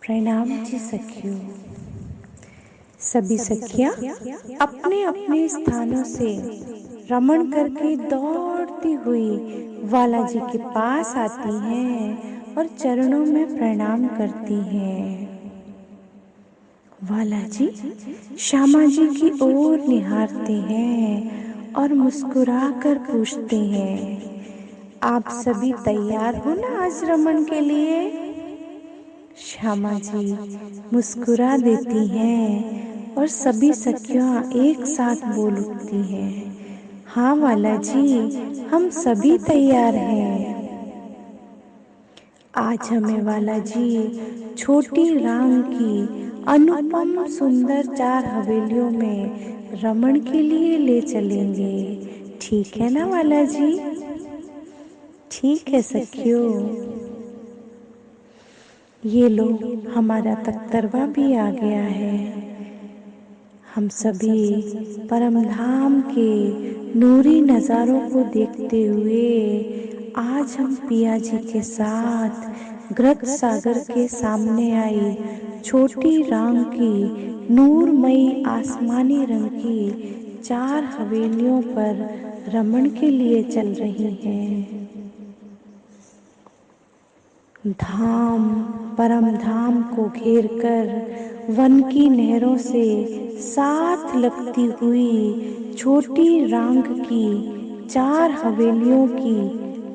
प्रणाम जी सखियों। सभी सखियां अपने अपने स्थानों से रमण करके दौड़ती हुई वाला जी के पास आती हैं और चरणों में प्रणाम करती हैं। वाला जी श्यामा जी की ओर निहारते हैं और मुस्कुराकर पूछते हैं, आप सभी तैयार हो ना आज रमन के लिए? श्यामा जी मुस्कुरा देती हैं और सभी सखियां एक साथ बोल उठती हैं, हाँ वाला जी, हम सभी तैयार हैं। आज हमें वाला जी छोटी रांग की अनुपम सुंदर 4 हवेलियों में रमण के लिए ले चलेंगे। ठीक है ना वाला जी? ठीक है सखियों। ये लो, हमारा तख्तरवा भी आ गया है। हम सभी परम धाम के नूरी नज़ारों को देखते हुए आज हम पिया जी के साथ ग्रत सागर के सामने आई छोटी रांग की नूरमयी आसमानी रंग की 4 हवेलियों पर रमण के लिए चल रही हैं। धाम परम धाम को घेर कर वन की नहरों से साथ लगती हुई छोटी रांग की 4 हवेलियों की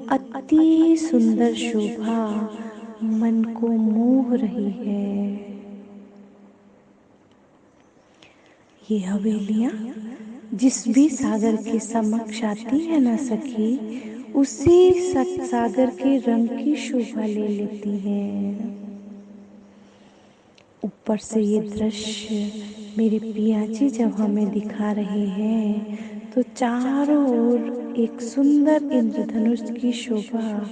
अति सुंदर शोभा मन को मोह रही है। ये हवेलियां जिस भी सागर के समक्ष आती है ना सखी, उसी सागर के रंग की शोभा ले लेती हैं। ऊपर से ये दृश्य मेरे पिया जी जब हमें दिखा रहे हैं तो चारों ओर एक सुंदर इंद्रधनुष की शोभा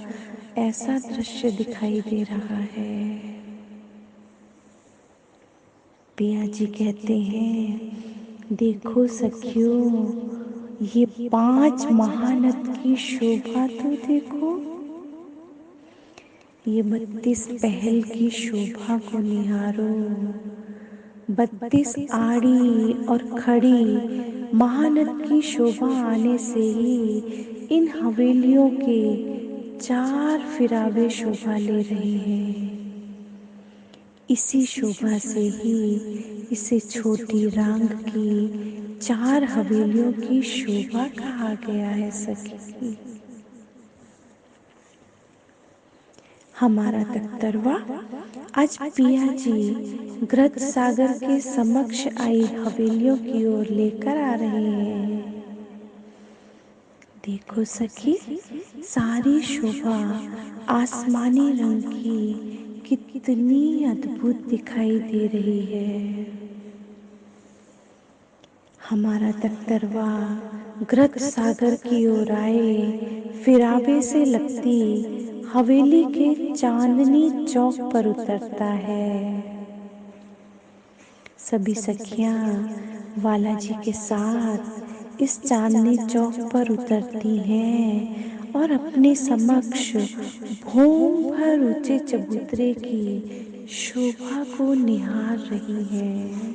ऐसा दृश्य दिखाई दे रहा है। पिया जी कहते हैं, देखो सखियों, ये 5 महानद की शोभा तो देखो। ये 32 पहल की शोभा को निहारो। 32 आड़ी और खड़ी महानद की शोभा आने से ही इन हवेलियों के 4 फिरावे शोभा ले रहे हैं। इसी शोभा से ही इसे छोटी रांग की 4 हवेलियों की शोभा कहा गया है सखी। हमारा तख्तरवा आज पिया जी ग्रत सागर के समक्ष आई हवेलियों की ओर लेकर आ रहे हैं। देखो सखी, सारी शोभा आसमानी रंग की कितनी अद्भुत दिखाई दे रही है। हमारा तख्तरवा ग्रत सागर की ओर आए फिरावे से लगती हवेली के चांदनी चौक पर उतरता है। सभी सखियां वाला जी के साथ इस चांदनी चौक पर उतरती हैं और अपने समक्ष भोम भर ऊंचे चबूतरे की शोभा को निहार रही हैं।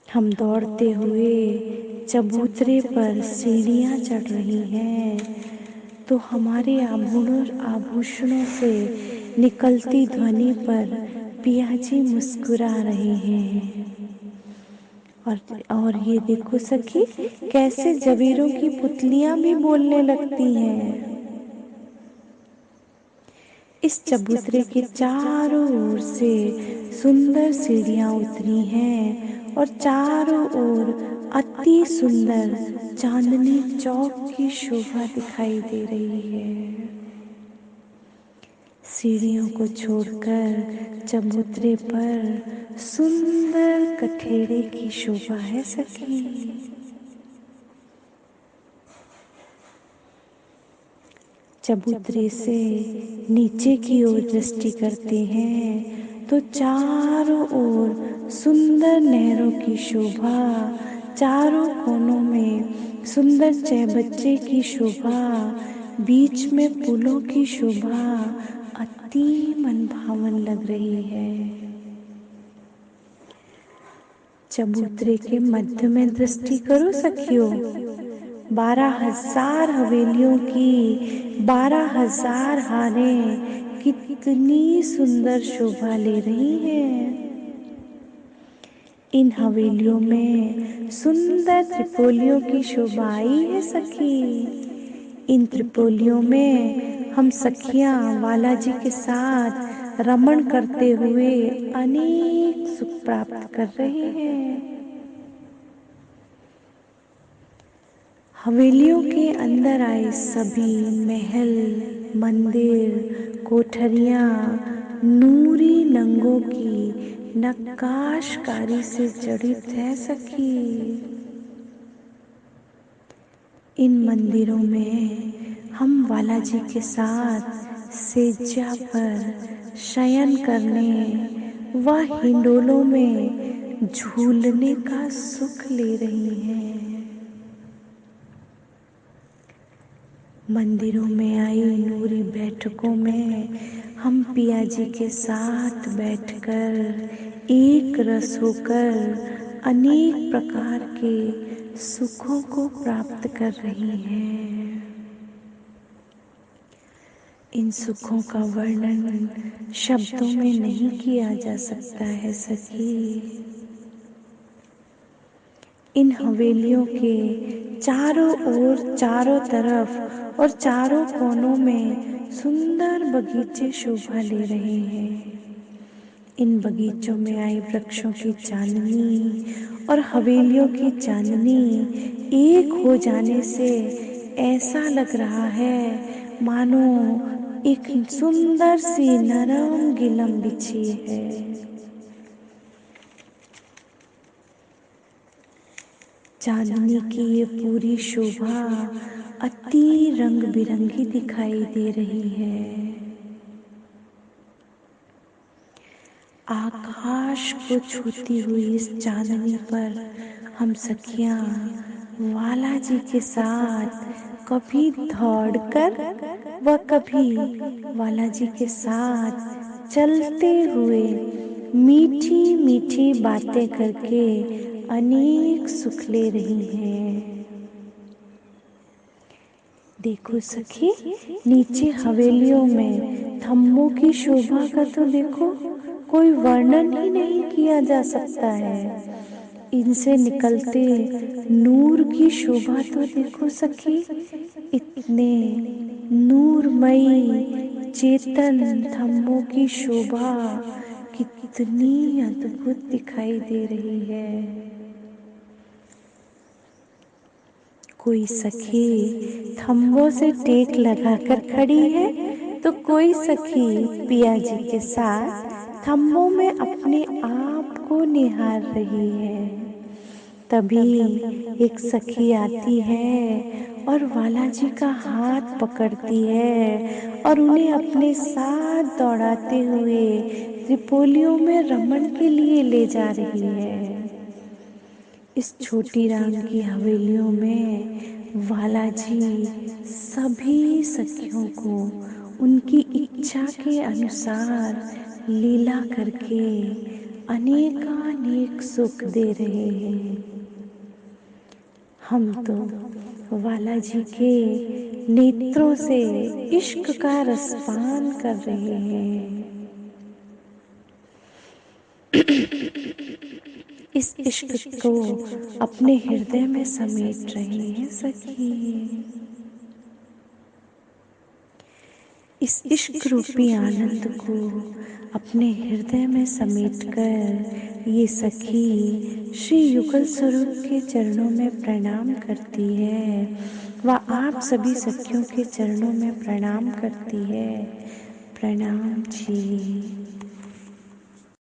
हम दौड़ते हुए चबूतरे पर सीढ़ियां चढ़ रही हैं तो हमारे आभूषणों से निकलती ध्वनि पर पिया जी मुस्कुरा रहे हैं। और ये देखो सखी, कैसे जबीरों की पुतलियां भी बोलने लगती हैं। इस चबूतरे के चारों ओर से सुंदर सीढ़ियां उतरी हैं और चारों ओर अति सुंदर चांदनी चौक की शोभा दिखाई दे रही है। सीढ़ियों को छोड़कर चबूतरे पर सुंदर कठेड़े की शोभा है सखी। चबूतरे से नीचे की ओर दृष्टि करते हैं तो चारों ओर सुंदर नहरों की शोभा, चारों कोनों में सुंदर चहबच्चे की शोभा, बीच में पुलों की शोभा अति मनभावन लग रही है। चबूतरे के मध्य में दृष्टि करो सखियों, 12,000 हवेलियों की 12,000 हारें कितनी सुंदर शोभा ले रही हैं। इन हवेलियों में सुंदर त्रिपोलियों की शोभा आई है सखी। इन त्रिपोलियों में हम सखियां बालाजी के साथ रमण करते हुए अनेक सुख प्राप्त कर रहे हैं। हवेलियों के अंदर आए सभी महल, मंदिर, कोठरियां नूरी नंगों की नक्काशकारी से जड़ित है सखी। इन मंदिरों में हम बालाजी के साथ सेज्जा पर शयन करने व हिंडोलों में झूलने का सुख ले रही हैं। मंदिरों में आई नूरी बैठकों में हम पिया जी के साथ बैठकर एक रस होकर अनेक प्रकार के सुखों को प्राप्त कर रही हैं। इन सुखों का वर्णन शब्दों में नहीं किया जा सकता है सखी। इन हवेलियों के चारों ओर, चारों तरफ और चारों कोनों में सुंदर बगीचे शोभा ले रहे हैं। इन बगीचों में आई वृक्षों की चांदनी और हवेलियों की चांदनी एक हो जाने से ऐसा लग रहा है मानो एक सुंदर सी नरम गिलम बिछी है। चांदनी की ये पूरी शोभा अति रंग बिरंगी दिखाई दे रही है। आकाश को छूती हुई इस चांदनी पर हम सखियां बालाजी के साथ कभी दौड़कर व कभी बालाजी के साथ चलते हुए मीठी मीठी बातें करके अनेक सुख ले रही हैं। देखो सखी, नीचे हवेलियों में थम्बों की शोभा का तो देखो कोई वर्णन ही नहीं किया जा सकता है। इनसे निकलते नूर की शोभा तो देखो सखी, इतने नूरमयी चेतन थम्बों की शोभा कितनी अद्भुत दिखाई दे रही है। कोई सखी थम्बों से टेक लगाकर खड़ी है तो कोई सखी पिया जी के साथ थम्बों में अपने आप को निहार रही है। तभी एक सखी आती है और बालाजी का हाथ पकड़ती है और उन्हें अपने साथ दौड़ाते हुए त्रिपोलियों में रमण के लिए ले जा रही है। इस छोटी राम की हवेलियों में बालाजी सभी सखियों को उनकी इच्छा के अनुसार लीला करके अनेकानेक सुख दे रहे हैं। हम तो बालाजी के नेत्रों से इश्क का रसपान कर रहे हैं। इस इश्क को अपने हृदय में समेट रहे हैं सखी। इस इश्क रूपी आनंद को अपने हृदय में समेटकर ये सखी श्री युगल स्वरूप के चरणों में प्रणाम करती है व आप सभी सखियों के चरणों में प्रणाम करती है। प्रणाम जी।